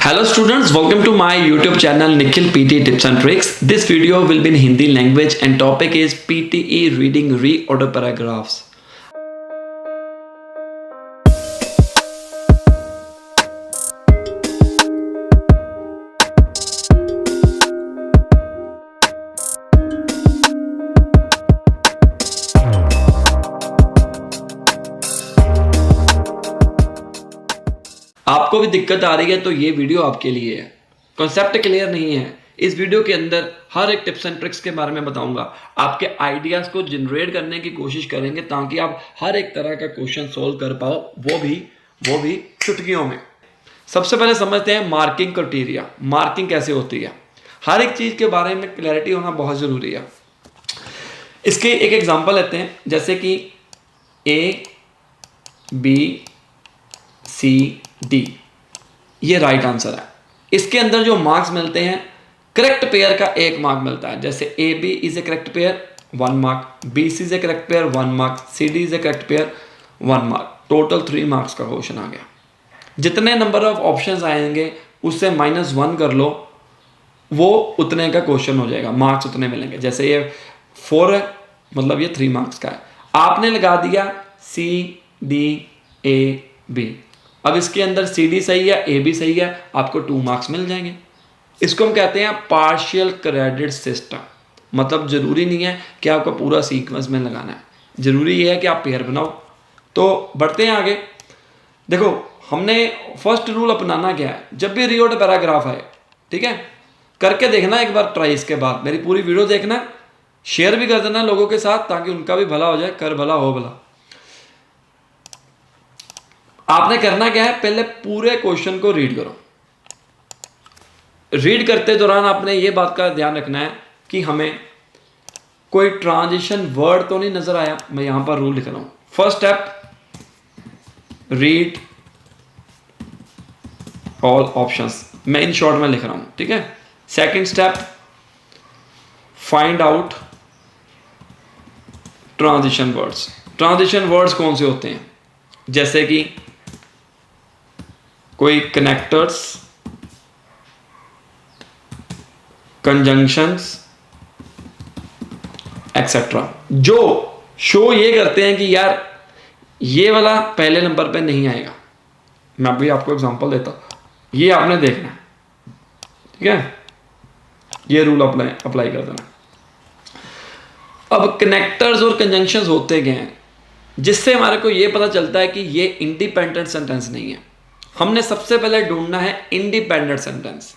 Hello students, welcome to my YouTube channel Nikhil PT Tips and Tricks. This video will be in Hindi language and topic is PTE reading reorder paragraphs. आपको भी दिक्कत आ रही है तो ये video आपके लिए है। कॉन्सेप्ट क्लियर नहीं है, इस वीडियो के अंदर हर एक टिप्स एंड ट्रिक्स के बारे में बताऊंगा। आपके आइडियाज को जनरेट करने की कोशिश करेंगे ताकि आप हर एक तरह का क्वेश्चन सोल्व कर पाओ, वो भी चुटकियों में। सबसे पहले समझते हैं मार्किंग क्राइटेरिया। मार्किंग कैसे होती है, हर एक चीज के बारे में क्लैरिटी होना बहुत जरूरी है। इसके एक एग्जाम्पल लेते हैं, जैसे कि ABCD ये राइट आंसर है। इसके अंदर जो मार्क्स मिलते हैं, करेक्ट पेयर का 1 मार्क मिलता है। जैसे AB is A correct pair 1 mark, BC is A correct pair 1 mark, CD is A correct pair 1 mark. Total 3 marks का क्वेश्चन आ गया। जितने नंबर ऑफ ऑप्शंस आएंगे उससे -1 कर लो, वो उतने का क्वेश्चन हो जाएगा, मार्क्स उतने मिलेंगे। जैसे ये 4 है, मतलब ये 3 मार्क्स का है। आपने लगा दिया CDAB, अब इसके अंदर CD सही है, AB सही है, आपको 2 मार्क्स मिल जाएंगे। इसको हम कहते हैं पार्शियल क्रेडिट सिस्टम। मतलब जरूरी नहीं है कि आपको पूरा सीक्वेंस में लगाना है, जरूरी ये है कि आप पेयर बनाओ। तो बढ़ते हैं आगे। देखो, हमने फर्स्ट रूल अपनाना क्या है, जब भी रीऑर्डर पैराग्राफ आए, ठीक है, करके देखना एक बार ट्राई। इसके बाद मेरी पूरी वीडियो देखना, शेयर भी कर देना लोगों के साथ ताकि उनका भी भला हो जाए। कर भला हो भला। आपने करना क्या है, पहले पूरे क्वेश्चन को रीड करो। रीड करते दौरान आपने ये बात का ध्यान रखना है कि हमें कोई ट्रांजिशन वर्ड तो नहीं नजर आया। मैं यहां पर रूल लिख रहा हूं। First step, read all options, मैं इन शॉर्ट में लिख रहा हूं, ठीक है। Second step, find out transition words. Transition words कौन से होते हैं, जैसे कि कोई कनेक्टर्स, कंजंक्शंस एक्सेट्रा, जो शो ये करते हैं कि यार ये वाला पहले नंबर पे नहीं आएगा। मैं अभी आपको एग्जांपल देता हूं, ये आपने देखना है, ठीक है। ये रूल अप्लाई कर देना। अब कनेक्टर्स और कंजंक्शंस होते क्या हैं, जिससे हमारे को ये पता चलता है कि ये इंडिपेंडेंट सेंटेंस नहीं है। हमने सबसे पहले ढूंढना है इंडिपेंडेंट सेंटेंस।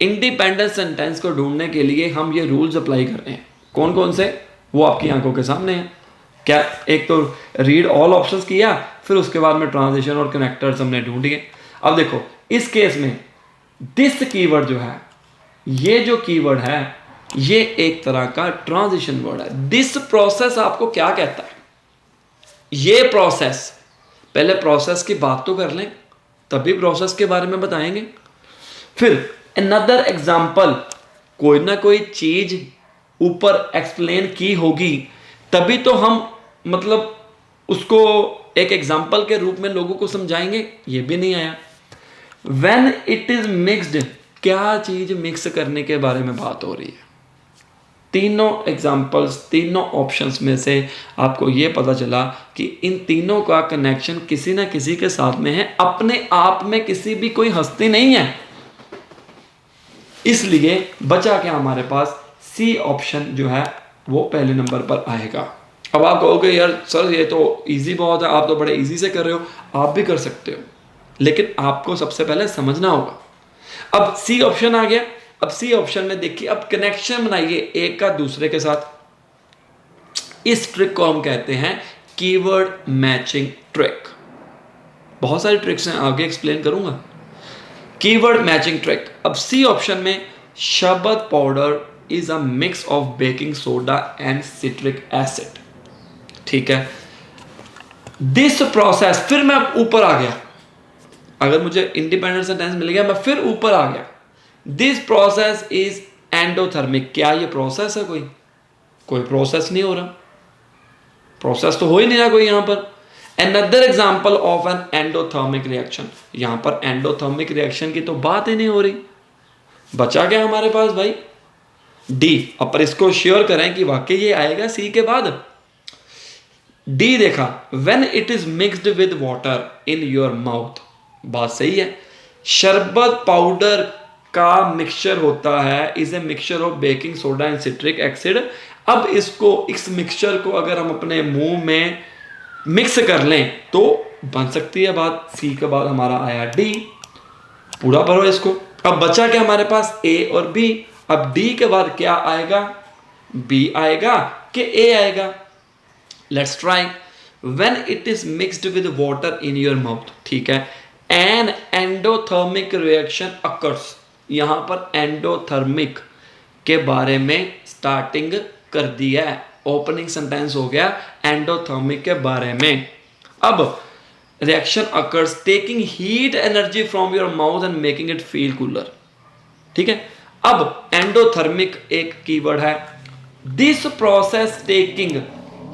इंडिपेंडेंट सेंटेंस को ढूंढने के लिए हम ये रूल्स अप्लाई कर रहे हैं। कौन कौन से, वो आपकी आंखों के सामने हैं। क्या, एक तो रीड ऑल ऑप्शंस किया, फिर उसके बाद में ट्रांजिशन और कनेक्टर्स हमने ढूंढिए। अब देखो, इस केस में दिस कीवर्ड जो है, ये जो कीवर्ड है, ये एक तरह का ट्रांजिशन वर्ड है। दिस प्रोसेस आपको क्या कहता है, ये प्रोसेस, पहले प्रोसेस की बात तो कर लें, तभी प्रोसेस के बारे में बताएंगे। फिर अनदर एग्जाम्पल, कोई ना कोई चीज ऊपर एक्सप्लेन की होगी, तभी तो हम मतलब उसको एक एग्जाम्पल के रूप में लोगों को समझाएंगे। ये भी नहीं आया। व्हेन इट इज मिक्स्ड, क्या चीज मिक्स करने के बारे में बात हो रही है। तीनों एग्जाम्पल्स, तीनों ऑप्शंस में से आपको यह पता चला कि इन तीनों का कनेक्शन किसी ना किसी के साथ में है, अपने आप में किसी भी कोई हस्ती नहीं है। इसलिए बचा क्या हमारे पास, सी ऑप्शन जो है वो पहले नंबर पर आएगा। अब आप कहोगे यार सर ये तो इजी बहुत है, आप तो बड़े इजी से कर रहे हो। आप भी कर सकते हो, लेकिन आपको सबसे पहले समझना होगा। अब सी ऑप्शन आ गया। अब सी ऑप्शन में देखिए, अब कनेक्शन बनाइए एक का दूसरे के साथ। इस ट्रिक को हम कहते हैं कीवर्ड मैचिंग ट्रिक। बहुत सारी ट्रिक्स हैं, आगे एक्सप्लेन करूंगा। Keyword matching trick. अब सी ऑप्शन में sherbet powder is a mix of baking soda and citric acid, ठीक है। दिस प्रोसेस, फिर मैं ऊपर आ गया। अगर मुझे इंडिपेंडेंट सेंटेंस मिल गया, मैं फिर ऊपर आ गया। This process is endothermic. क्या ये प्रोसेस है, कोई प्रोसेस नहीं हो रहा, प्रोसेस तो हो ही नहीं रहा कोई यहां पर। Another example of an endothermic reaction, यहां पर एंडोथर्मिक रिएक्शन की तो बात ही नहीं हो रही, बचा क्या हमारे पास भाई डी। अब पर इसको श्योर करें कि वाकई ये आएगा सी के बाद। डी देखा, when it is mixed with water in your mouth, बात सही है। शरबत पाउडर का मिक्सचर होता है, is a mixture of baking soda and citric acid. अब इस मिक्सचर को अगर हम अपने मुंह में मिक्स कर लें तो बन सकती है बात। सी के बाद हमारा आया डी, पूरा भरो इसको। अब बचा क्या हमारे पास, ए और बी। अब डी के बाद क्या आएगा, बी आएगा कि ए आएगा। Let's try. When it is mixed with water in your mouth, ठीक है, एन एंडोथर्मिक रिएक्शन अकर्स। यहां पर एंडोथर्मिक के बारे में स्टार्टिंग कर दिया है, ओपनिंग सेंटेंस हो गया एंडोथर्मिक के बारे में। अब reaction occurs taking heat energy from your mouth and making it feel cooler, ठीक है। अब एंडोथर्मिक एक कीवर्ड है, this process taking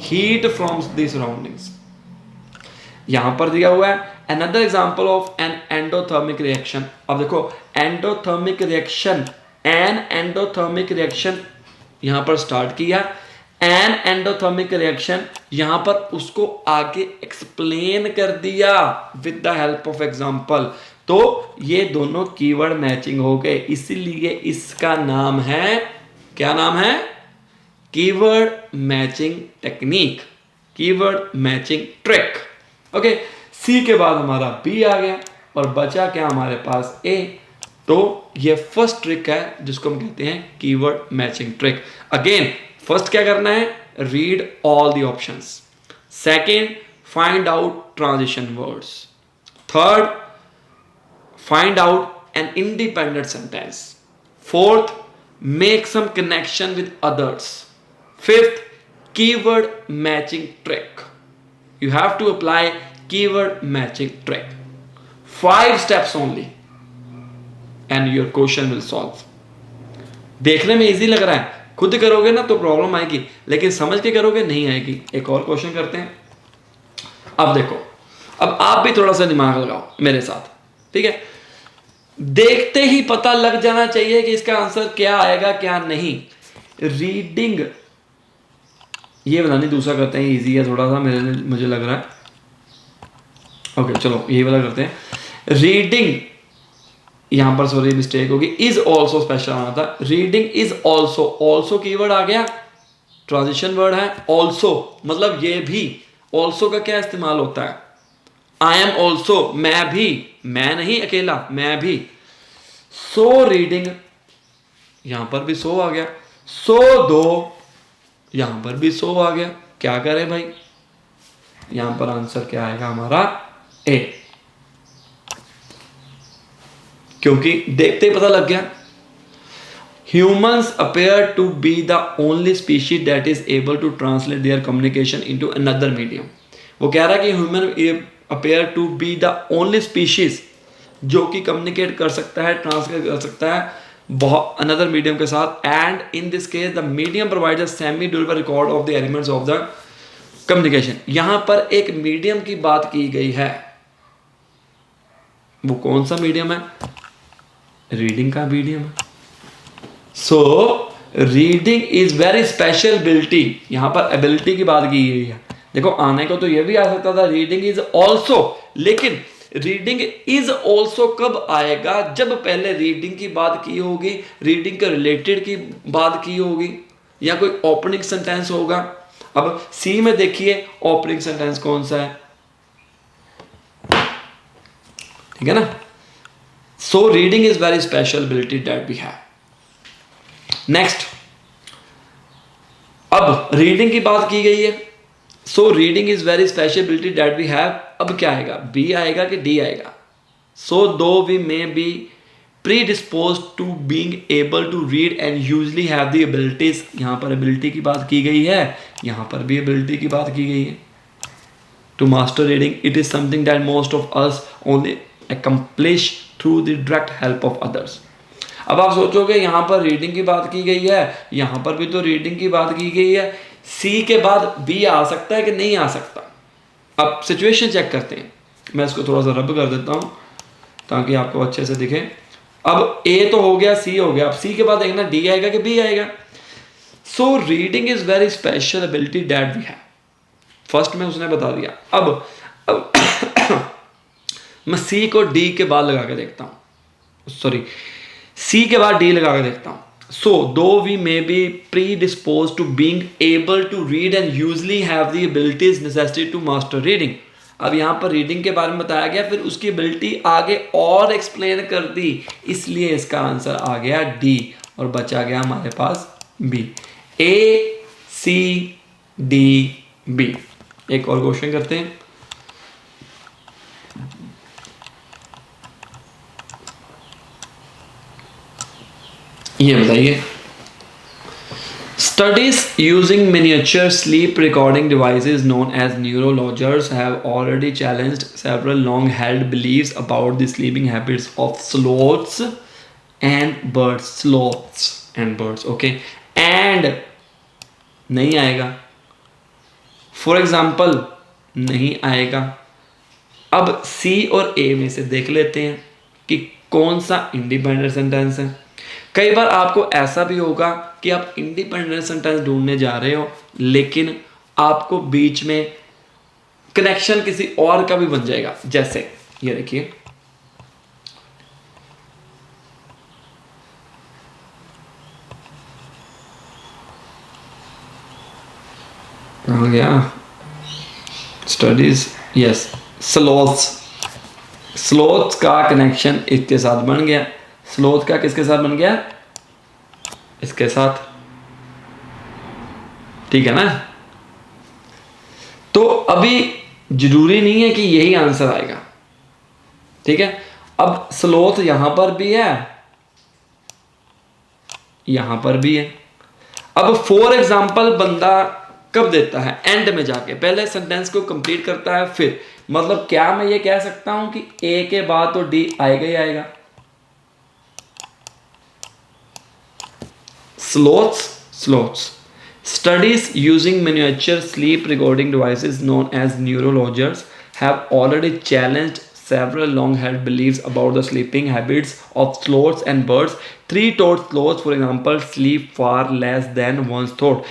heat from the surroundings, यहां पर दिया हुआ है। Another example of an endothermic reaction. अब देखो endothermic reaction, an endothermic reaction यहां पर स्टार्ट किया, एन एंडोथर्मिक रिएक्शन यहां पर उसको आगे एक्सप्लेन कर दिया with the help of example. तो ये दोनों कीवर्ड मैचिंग हो गए, इसीलिए इसका नाम है, क्या नाम है, keyword matching technique, keyword matching trick. Okay, C के बाद हमारा बी आ गया और बचा क्या हमारे पास ए। तो ये फर्स्ट ट्रिक है जिसको हम कहते हैं keyword matching trick. Again first क्या करना है, read all the options. Second, find out transition words. Third, find out an independent sentence. Fourth, make some connection with others. Fifth, keyword matching trick. You have to apply keyword matching trick. 5 steps only and your question will solve. देखने में easy लग रहा है, खुद करोगे ना तो problem आएगी, लेकिन समझ के करोगे नहीं आएगी। एक और क्वेश्चन करते हैं। अब देखो, अब आप भी थोड़ा सा दिमाग लगाओ मेरे साथ, ठीक है। देखते ही पता लग जाना चाहिए कि इसका आंसर क्या आएगा क्या नहीं। रीडिंग, ये बनानी दूसरा करते हैं, इजी है थोड़ा सा मुझे लग रहा है। ओके चलो ये वाला करते हैं। रीडिंग, यहां पर सॉरी मिस्टेक होगी, इज ऑल्सो स्पेशल आना था। Reading is also, also keyword आ गया, ट्रांजिशन वर्ड है। ऑल्सो मतलब ये भी, ऑल्सो का क्या इस्तेमाल होता है, आई एम ऑल्सो, मैं भी, मैं नहीं अकेला, मैं भी। सो रीडिंग, यहां पर भी सो आ गया। सो दो, यहां पर भी सो आ गया। क्या करें भाई, यहां पर आंसर क्या आएगा हमारा, ए, क्योंकि देखते ही पता लग गया। Humans appear to be the only species that is able to translate their communication into another medium. वो कह रहा है कि human appear to be the only species जो कि कम्युनिकेट कर सकता है, ट्रांसलेट कर सकता है बहुत अनदर मीडियम के साथ। And in this case the medium provides a semi durable record of the elements of the communication. यहां पर एक मीडियम की बात की गई है, वो कौन सा मीडियम है, रीडिंग का मीडियम है। So reading is very special ability, यहां पर एबिलिटी की बात की गई है। देखो आने को तो यह भी आ सकता था रीडिंग इज ऑल्सो, लेकिन रीडिंग इज ऑल्सो कब आएगा, जब पहले रीडिंग की बात की होगी, रीडिंग के रिलेटेड की बात की होगी, या कोई ओपनिंग सेंटेंस होगा। अब सी में देखिए ओपनिंग सेंटेंस कौन सा है, ठीक है ना। So reading is very special ability that we have. Next, अब रीडिंग की बात की गई है, so reading is very special ability that we have. अब क्या आएगा, बी आएगा कि डी आएगा। So though we may be predisposed to being able to read and usually have the abilities, यहां पर ability की बात की गई है, यहां पर भी ability की बात की गई है। To master reading, it is something that most of us only accomplish through the direct help of others. अब आप सोचोगे यहां पर रीडिंग की बात की गई है, यहां पर भी तो रीडिंग की बात की गई है, सी के बाद बी आ सकता है कि नहीं आ सकता। अब सिचुएशन चेक करते हैं, मैं इसको थोड़ा सा रब कर देता हूँ ताकि आपको अच्छे से दिखे। अब ए तो हो गया, सी हो गया, अब सी के बाद देखना डी आएगा कि बी आएगा। So reading is very special ability that we have, first में उसने बता दिया। अब मैं सी को डी के बाद लगा के देखता हूँ, सॉरी सी के बाद डी लगा के देखता हूँ। So, though we may be predisposed to being able to read and usually have the abilities necessary to master reading, अब यहाँ पर रीडिंग के बारे में बताया गया, फिर उसकी एबिलिटी आगे और एक्सप्लेन कर दी, इसलिए इसका आंसर आ गया डी और बचा गया हमारे पास बी। ए सी डी बी। एक और क्वेश्चन करते हैं। ये बताइए, studies using miniature sleep recording devices known as neurologers have already challenged several long-held beliefs about the sleeping habits of sloths and birds. Sloths and birds, okay? And नहीं आएगा, for example नहीं आएगा। अब C और A में से देख लेते हैं कि कौन सा इंडिपेंडेंट सेंटेंस है। कई बार आपको ऐसा भी होगा कि आप इंडिपेंडेंट सेंटेंस ढूंढने जा रहे हो, लेकिन आपको बीच में कनेक्शन किसी और का भी बन जाएगा। जैसे ये देखिए, कहाँ गया, स्टडीज, यस, स्लोथ्स का कनेक्शन इसके साथ बन गया। स्लोथ का किसके साथ बन गया, इसके साथ, ठीक है ना। तो अभी जरूरी नहीं है कि यही आंसर आएगा, ठीक है। अब स्लोथ यहां पर भी है, यहां पर भी है। अब फॉर एग्जाम्पल बंदा कब देता है, एंड में जाके, पहले सेंटेंस को कंप्लीट करता है, फिर मतलब क्या मैं ये कह सकता हूं कि ए के बाद तो डी आएगा ही आएगा। Sloths. Studies using miniature sleep recording devices known as neurologers have already challenged several long-held beliefs about the sleeping habits of sloths and birds. Three-toed sloths, for example, sleep far less than once thought.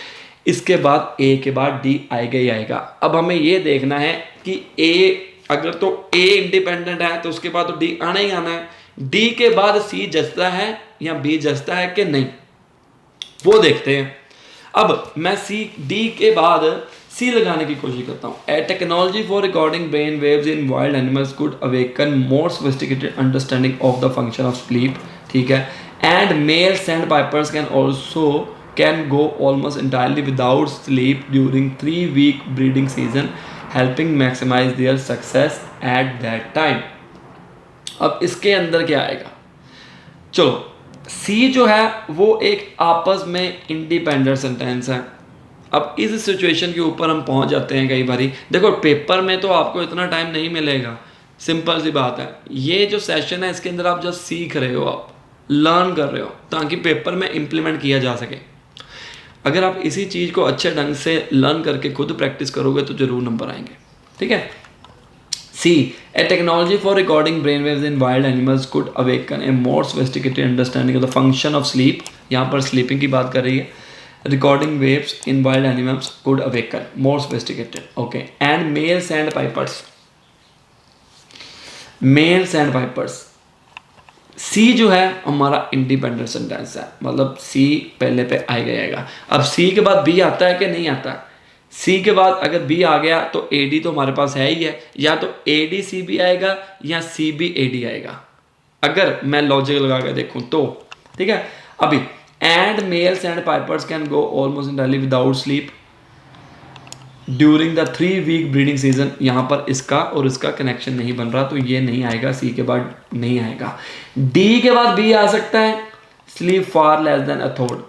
इसके बाद A के बाद D आएगा ही आएगा। अब हमें ये देखना है कि A, अगर तो A इंडिपेंडेंट है तो उसके बाद तो D आना ही आना है। D के बाद C जचता है या B जचता है कि नहीं, वो देखते हैं। अब मैं सी डी के बाद सी लगाने की कोशिश करता हूँ। A technology for recording brain waves in wild animals could awaken more sophisticated understanding of the function of sleep, ठीक है। And male sandpipers can go almost entirely without sleep during 3-week breeding season, helping maximize their success at that time. अब इसके अंदर क्या आएगा, चलो सी जो है वो एक आपस में इंडिपेंडेंट सेंटेंस है। अब इस सिचुएशन के ऊपर हम पहुंच जाते हैं कई बारी। देखो पेपर में तो आपको इतना टाइम नहीं मिलेगा, सिंपल सी बात है। ये जो सेशन है इसके अंदर आप जस्ट सीख रहे हो, आप लर्न कर रहे हो ताकि पेपर में इम्प्लीमेंट किया जा सके। अगर आप इसी चीज़ को अच्छे ढंग से लर्न करके खुद प्रैक्टिस करोगे तो जरूर नंबर आएंगे, ठीक है। C. A technology for recording brainwaves in wild animals could awaken a more sophisticated understanding of the function of sleep. यहाँ पर sleeping की बात कर रही है। Recording waves in wild animals could awaken more sophisticated. Okay. And male sandpipers. C जो है हमारा इंडिपेंडेंट सेंटेंस है, मतलब C पहले पे आएगा। अब C के बाद B आता है कि नहीं आता। C के बाद अगर B आ गया तो AD तो हमारे पास है ही है, या तो AD CB आएगा या CB AD आएगा, अगर मैं लॉजिक लगा के देखूं तो, ठीक है। अभी and mails and pipers can go almost entirely without sleep during the 3-week breeding season, यहाँ पर इसका और इसका कनेक्शन नहीं बन रहा तो ये नहीं आएगा, C के बाद नहीं आएगा। D के बाद B आ सकता है, sleep far less than a third,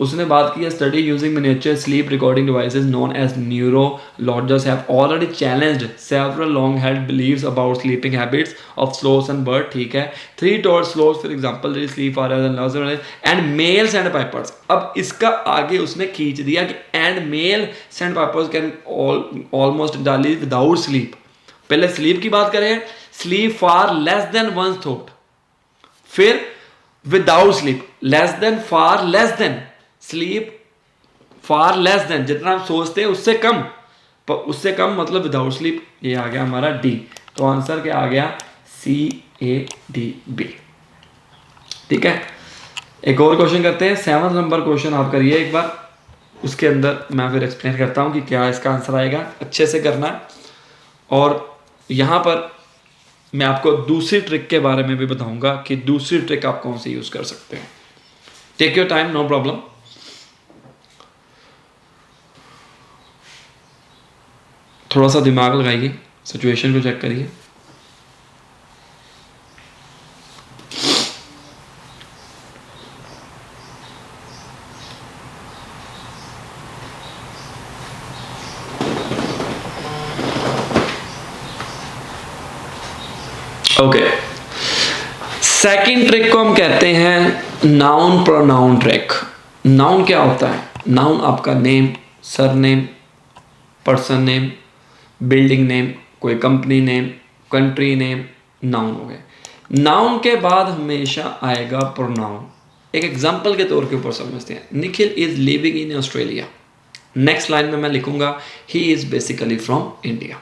उसने बात की है study using miniature sleep recording devices known as neurologists have already challenged several long held beliefs about sleeping habits of sloths and bird, ठीक है। 3 told sloths for example sleep are and male sandpipers. अब इसका आगे उसने खींच दिया कि and male sandpipers can almost डाली विदाउट स्लीप। पहले स्लीप की बात करें, sleep far less than once thought, फिर without sleep, less than far less than, sleep far less than, जितना हम सोचते हैं उससे कम, पर उससे कम मतलब विदाउट स्लीप। ये आ गया हमारा डी। तो आंसर क्या आ गया? CADB, ठीक है। एक और क्वेश्चन करते हैं, 7 नंबर क्वेश्चन आप करिए एक बार, उसके अंदर मैं फिर एक्सप्लेन करता हूं कि क्या इसका आंसर आएगा। अच्छे से करना है। और यहां पर मैं आपको दूसरी ट्रिक के बारे में भी बताऊंगा कि दूसरी ट्रिक आप कौन सी यूज कर सकते हैं। Take your time, no problem. थोड़ा सा दिमाग लगाइए, सिचुएशन को चेक करिए। ओके, सेकंड ट्रिक को हम कहते हैं नाउन प्रोनाउन ट्रिक। नाउन क्या होता है? नाउन आपका name, surname, person name, building name, कोई company name, country name, noun हो गए। नाउन के बाद हमेशा आएगा प्रोनाउन। एक एग्जांपल के तौर के ऊपर समझते हैं। Nikhil is living in Australia. Next line में मैं लिखूंगा he is basically from India.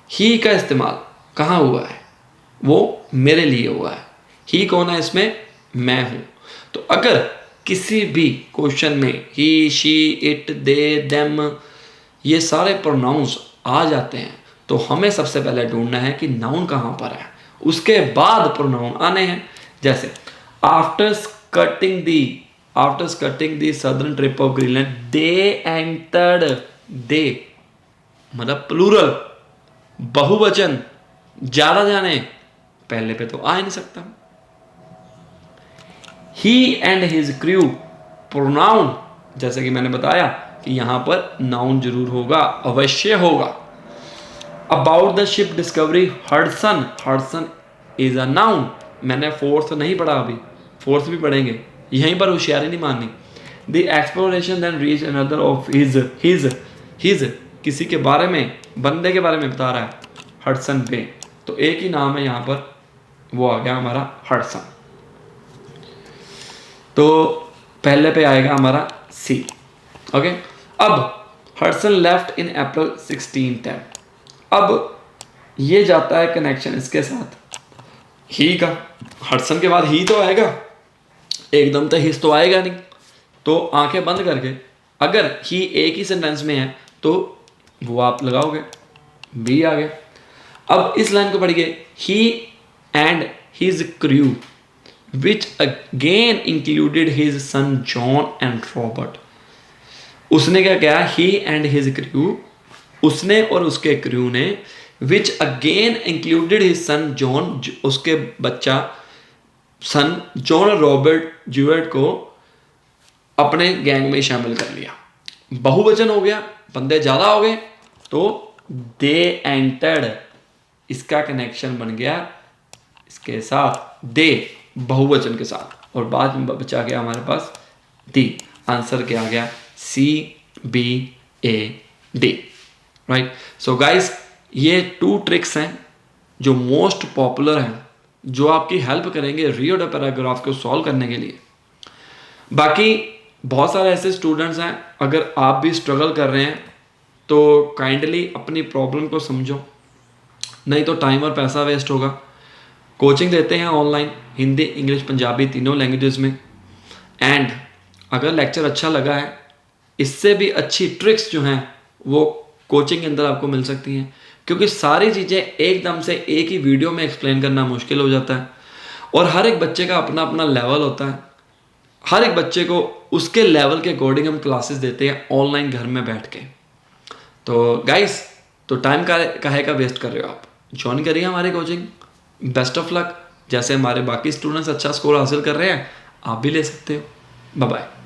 He का इस्तेमाल कहाँ हुआ है? वो मेरे लिए हुआ है। ही कौन है इसमें? मैं हूं। तो अगर किसी भी क्वेश्चन में ही, शी, इट, दे, देम, ये सारे प्रोनाउंस आ जाते हैं तो हमें सबसे पहले ढूंढना है कि नाउन कहां पर है, उसके बाद प्रोनाउन आने हैं। जैसे after skirting the southern trip of Greenland they entered. They मतलब प्लूरल, बहुवचन, ज्यादा जाने, पहले पे तो आ ही नहीं सकता। ही एंड हिज क्रू, प्रोनाउन, जैसे कि मैंने बताया कि यहां पर नाउन जरूर होगा, अवश्य होगा। About the ship discovery Hudson, Hudson is a noun. मैंने फोर्थ नहीं पढ़ा अभी, फोर्थ भी पढ़ेंगे, यहीं पर होशियारी नहीं माननी। The exploration then reach another of his, किसी के बारे में, बंदे के बारे में बता रहा है, हडसन बे। तो एक ही नाम है यहां पर, वो आ गया हमारा हडसन। तो पहले पे आएगा हमारा सी। ओके, अब हडसन लेफ्ट इन अप्रैल 1610। अब ये जाता है कनेक्शन इसके साथ ही का। हडसन के बाद ही तो आएगा, एकदम तो हिस तो आएगा नहीं। तो आंखें बंद करके अगर ही एक ही सेंटेंस में है तो वो आप लगाओगे, बी आ गया। अब इस लाइन को पढ़िए, he and his crew which again included his son John and Robert। उसने क्या किया? he and his crew, उसने और उसके क्रू ने, which again included his son John, उसके बच्चा सन जॉन और रॉबर्ट ज्यूअर्ट को अपने गैंग में शामिल कर लिया। बहुवचन हो गया, बंदे ज्यादा हो गए, तो दे एंटर्ड, इसका कनेक्शन बन गया इसके साथ, दे बहुवचन के साथ, और बाद में बचा गया हमारे पास दी। आंसर क्या आ गया? CBAD, right. सो गाइस, ये 2 ट्रिक्स हैं जो मोस्ट पॉपुलर हैं, जो आपकी हेल्प करेंगे रीड पैराग्राफ को सॉल्व करने के लिए। बाकी बहुत सारे ऐसे स्टूडेंट्स हैं, अगर आप भी स्ट्रगल कर रहे हैं तो काइंडली अपनी प्रॉब्लम को समझो, नहीं तो टाइम और पैसा वेस्ट होगा। कोचिंग देते हैं ऑनलाइन, हिंदी, इंग्लिश, पंजाबी, तीनों लैंग्वेजेस में। एंड अगर लेक्चर अच्छा लगा है, इससे भी अच्छी ट्रिक्स जो हैं वो कोचिंग के अंदर आपको मिल सकती हैं, क्योंकि सारी चीज़ें एकदम से एक ही वीडियो में एक्सप्लेन करना मुश्किल हो जाता है, और हर एक बच्चे का अपना अपना लेवल होता है। हर एक बच्चे को उसके लेवल के अकॉर्डिंग हम क्लासेस देते हैं ऑनलाइन घर में बैठ के। तो गाइस, तो टाइम काहे का वेस्ट कर रहे हो आप? ज्वाइन करिए हमारी कोचिंग। Best of luck. जैसे हमारे बाकी स्टूडेंट्स अच्छा स्कोर हासिल कर रहे हैं, आप भी ले सकते हो। Bye bye.